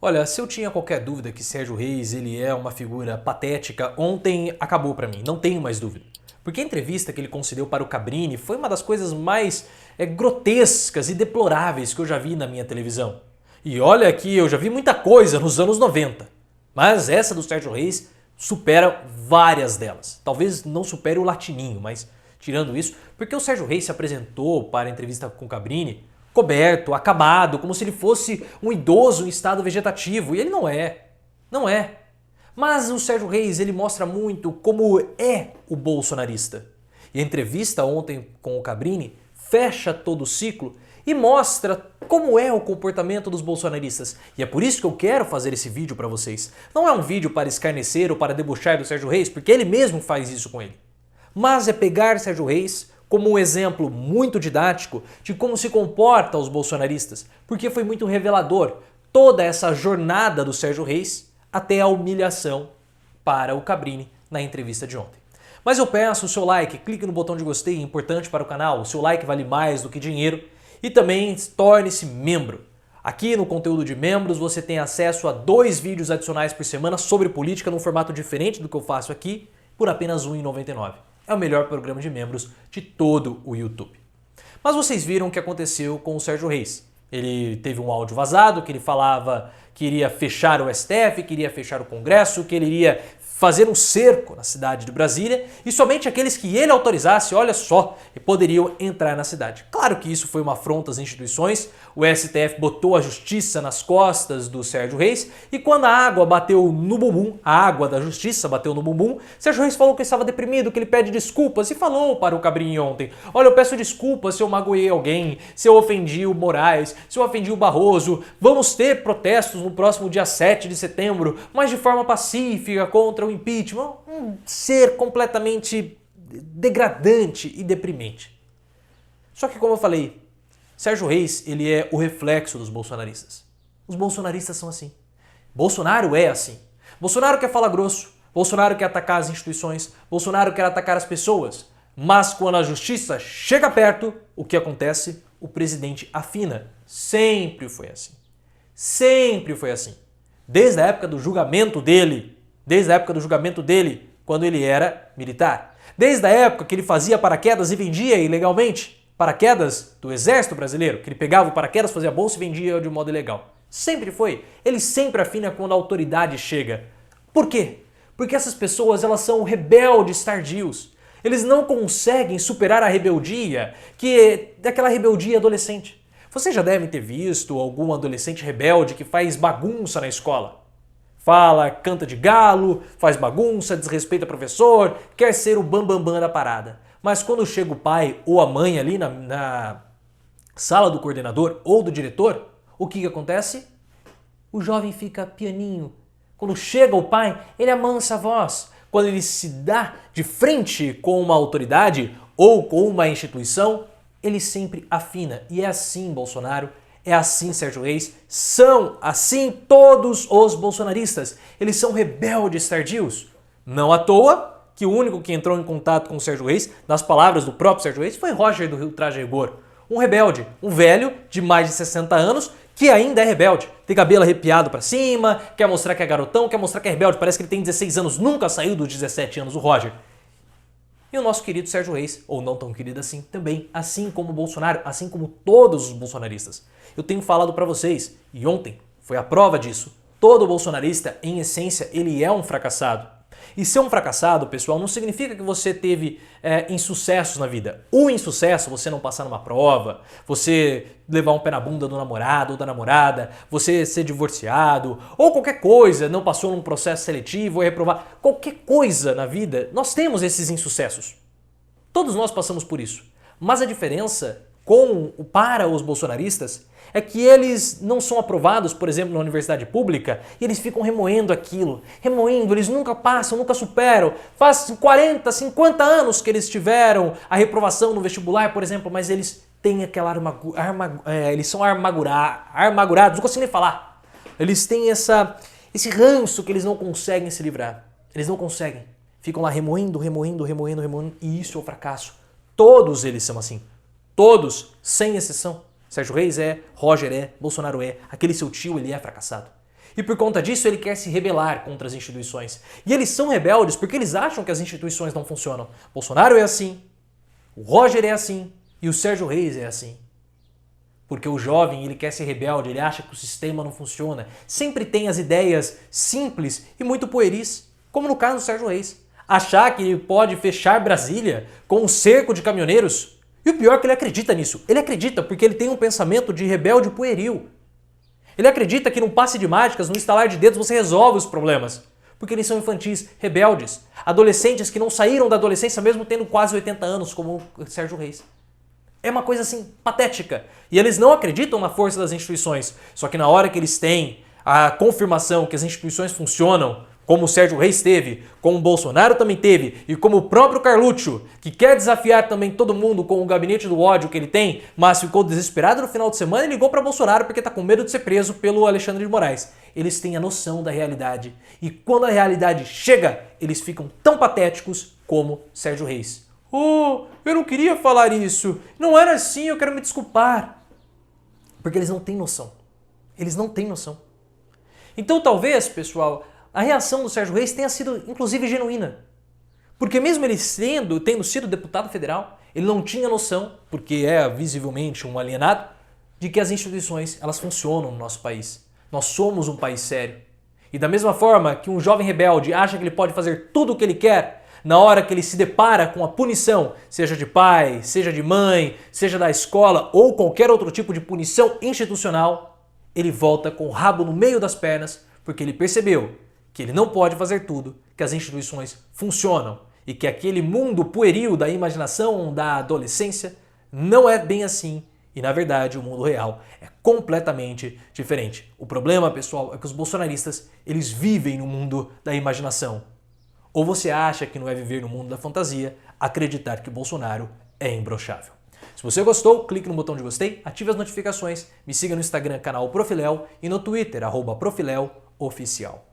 Olha, se eu tinha qualquer dúvida que Sérgio Reis ele é uma figura patética, ontem acabou pra mim, não tenho mais dúvida. Porque a entrevista que ele concedeu para o Cabrini foi uma das coisas mais grotescas e deploráveis que eu já vi na minha televisão. E olha que eu já vi muita coisa nos anos 90, mas essa do Sérgio Reis supera várias delas. Talvez não supere o Latininho, mas tirando isso, porque o Sérgio Reis se apresentou para a entrevista com o Cabrini coberto, acabado, como se ele fosse um idoso em estado vegetativo, e ele não é. Não é. Mas o Sérgio Reis, ele mostra muito como é o bolsonarista. E a entrevista ontem com o Cabrini fecha todo o ciclo e mostra como é o comportamento dos bolsonaristas. E é por isso que eu quero fazer esse vídeo para vocês. Não é um vídeo para escarnecer ou para debochar do Sérgio Reis, porque ele mesmo faz isso com ele. Mas é pegar Sérgio Reis como um exemplo muito didático de como se comporta os bolsonaristas, porque foi muito revelador toda essa jornada do Sérgio Reis até a humilhação para o Cabrini na entrevista de ontem. Mas eu peço o seu like, clique no botão de gostei, é importante para o canal, o seu like vale mais do que dinheiro, e também torne-se membro. Aqui no conteúdo de membros você tem acesso a 2 vídeos adicionais por semana sobre política num formato diferente do que eu faço aqui, por apenas R$ 1,99. É o melhor programa de membros de todo o YouTube. Mas vocês viram o que aconteceu com o Sérgio Reis. Ele teve um áudio vazado que ele falava que iria fechar o STF, que iria fechar o Congresso, que ele iria fazer um cerco na cidade de Brasília e somente aqueles que ele autorizasse, olha só, poderiam entrar na cidade. Claro que isso foi uma afronta às instituições, o STF botou a justiça nas costas do Sérgio Reis e quando a água bateu no bumbum, a água da justiça bateu no bumbum, Sérgio Reis falou que estava deprimido, que ele pede desculpas e falou para o Cabrini ontem, olha, eu peço desculpas se eu magoei alguém, se eu ofendi o Moraes, se eu ofendi o Barroso, vamos ter protestos no próximo dia 7 de setembro, mas de forma pacífica contra o impeachment, um ser completamente degradante e deprimente. Só que como eu falei, Sérgio Reis ele é o reflexo dos bolsonaristas. Os bolsonaristas são assim. Bolsonaro é assim. Bolsonaro quer falar grosso, Bolsonaro quer atacar as instituições, Bolsonaro quer atacar as pessoas, mas quando a justiça chega perto, o que acontece? O presidente afina. Sempre foi assim. Sempre foi assim. Desde a época do julgamento dele, quando ele era militar. Desde a época que ele fazia paraquedas e vendia ilegalmente. Paraquedas do Exército Brasileiro, que ele pegava o paraquedas, fazia a bolsa e vendia de modo ilegal. Sempre foi. Ele sempre afina quando a autoridade chega. Por quê? Porque essas pessoas elas são rebeldes tardios. Eles não conseguem superar a rebeldia, que é aquela rebeldia adolescente. Você já deve ter visto algum adolescente rebelde que faz bagunça na escola. Fala, canta de galo, faz bagunça, desrespeita o professor, quer ser o bambambam da parada. Mas quando chega o pai ou a mãe ali na sala do coordenador ou do diretor, o que acontece? O jovem fica pianinho. Quando chega o pai, ele amansa a voz. Quando ele se dá de frente com uma autoridade ou com uma instituição, ele sempre afina. E é assim, Bolsonaro. É assim, Sérgio Reis, são assim todos os bolsonaristas. Eles são rebeldes tardios. Não à toa que o único que entrou em contato com o Sérgio Reis, nas palavras do próprio Sérgio Reis, foi Roger do Rio Traje a Rigor. Um rebelde, um velho de mais de 60 anos que ainda é rebelde. Tem cabelo arrepiado pra cima, quer mostrar que é garotão, quer mostrar que é rebelde. Parece que ele tem 16 anos, nunca saiu dos 17 anos, o Roger. E o nosso querido Sérgio Reis, ou não tão querido assim, também, assim como o Bolsonaro, assim como todos os bolsonaristas. Eu tenho falado pra vocês, e ontem foi a prova disso, todo bolsonarista, em essência, ele é um fracassado. E ser um fracassado, pessoal, não significa que você teve insucessos na vida. O insucesso, você não passar numa prova, você levar um pé na bunda do namorado ou da namorada, você ser divorciado, ou qualquer coisa, não passou num processo seletivo ou reprovar. Qualquer coisa na vida, nós temos esses insucessos. Todos nós passamos por isso. Mas a diferença para os bolsonaristas é que eles não são aprovados, por exemplo, na universidade pública, e eles ficam remoendo aquilo, remoendo, eles nunca passam, nunca superam. Faz 40, 50 anos que eles tiveram a reprovação no vestibular, por exemplo, mas eles têm aquela eles são armagurados, não consigo nem falar. Eles têm esse ranço que eles não conseguem se livrar. Eles não conseguem. Ficam lá remoendo, e isso é o fracasso. Todos eles são assim. Todos, sem exceção. Sérgio Reis é, Roger é, Bolsonaro é, aquele seu tio ele é fracassado. E por conta disso ele quer se rebelar contra as instituições. E eles são rebeldes porque eles acham que as instituições não funcionam. Bolsonaro é assim, o Roger é assim e o Sérgio Reis é assim. Porque o jovem ele quer ser rebelde, ele acha que o sistema não funciona. Sempre tem as ideias simples e muito pueris, como no caso do Sérgio Reis. Achar que ele pode fechar Brasília com um cerco de caminhoneiros. E o pior é que ele acredita nisso. Ele acredita porque ele tem um pensamento de rebelde pueril. Ele acredita que num passe de mágicas, num estalar de dedos, você resolve os problemas. Porque eles são infantis, rebeldes, adolescentes que não saíram da adolescência mesmo tendo quase 80 anos, como o Sérgio Reis. É uma coisa assim, patética. E eles não acreditam na força das instituições. Só que na hora que eles têm a confirmação que as instituições funcionam, como o Sérgio Reis teve, como o Bolsonaro também teve, e como o próprio Carluccio, que quer desafiar também todo mundo com o gabinete do ódio que ele tem, mas ficou desesperado no final de semana e ligou para Bolsonaro porque está com medo de ser preso pelo Alexandre de Moraes. Eles têm a noção da realidade. E quando a realidade chega, eles ficam tão patéticos como Sérgio Reis. Oh, eu não queria falar isso. Não era assim, eu quero me desculpar. Porque eles não têm noção. Eles não têm noção. Então talvez, pessoal, a reação do Sérgio Reis tenha sido, inclusive, genuína. Porque mesmo ele tendo sido deputado federal, ele não tinha noção, porque é visivelmente um alienado, de que as instituições elas funcionam no nosso país. Nós somos um país sério. E da mesma forma que um jovem rebelde acha que ele pode fazer tudo o que ele quer, na hora que ele se depara com a punição, seja de pai, seja de mãe, seja da escola ou qualquer outro tipo de punição institucional, ele volta com o rabo no meio das pernas porque ele percebeu que ele não pode fazer tudo, que as instituições funcionam e que aquele mundo pueril da imaginação da adolescência não é bem assim e, na verdade, o mundo real é completamente diferente. O problema, pessoal, é que os bolsonaristas eles vivem no mundo da imaginação. Ou você acha que não é viver no mundo da fantasia, acreditar que Bolsonaro é imbrochável. Se você gostou, clique no botão de gostei, ative as notificações, me siga no Instagram, canal Profiléu, e no Twitter, @ProfiléuOficial.